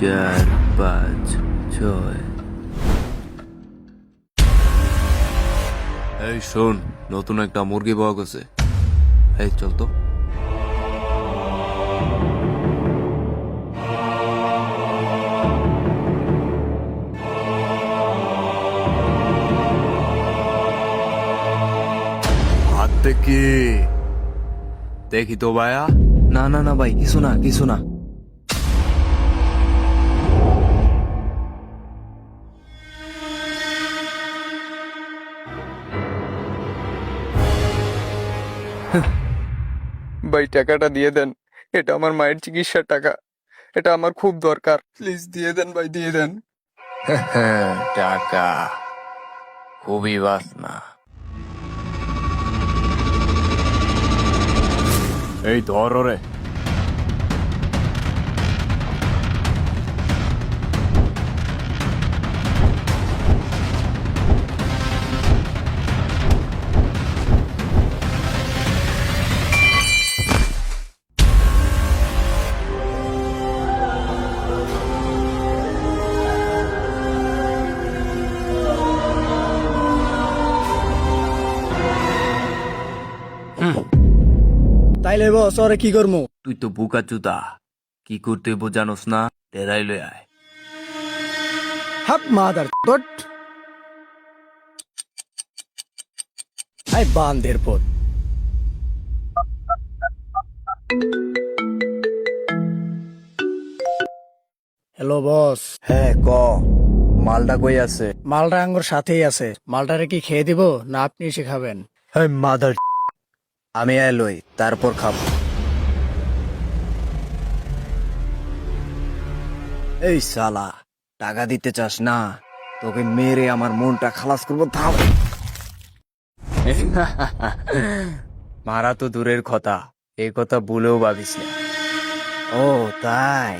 4, 5, 6। এই শোন, নতুন একটা মুরগি পাওয়া গেছে। এই চল তো। হাত থেকে দেখি তো ভাইয়া। না না না ভাই, কিছু না কিছু না। ভাই টাকাটা দিয়ে দেন, এটা আমার মায়ের চিকিৎসার টাকা, এটা আমার খুব দরকার, প্লিজ দিয়ে দেন ভাই, দিয়ে দেন। টাকা খুবই বাসনা। এই ধর রে। তাইলে বস ওরে কি করবো? তুই তো বুকা চুদা, কি করতে বোঝানোস না? টেরাই লই আয়। হাপ মাদার তোট। আই বান্দের পথ। Hello boss. হ্যাঁ ক, মালটা কই আছে? মালটা আঙ্গুর সাথেই আছে। মালটারে কি খেয়ে দিব না আপনি এসে খাবেন? হ্যাঁ মাদার, আমি এলই তারপর খাবো। এই সালা, টাকা দিতে চাস না? তোকে মেরে আমার মনটা খালাস করবো, থাম। মারা তো দূরের কথা, এই কথা বলেও ভাবিস না। ও তাই?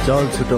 চল ছোট।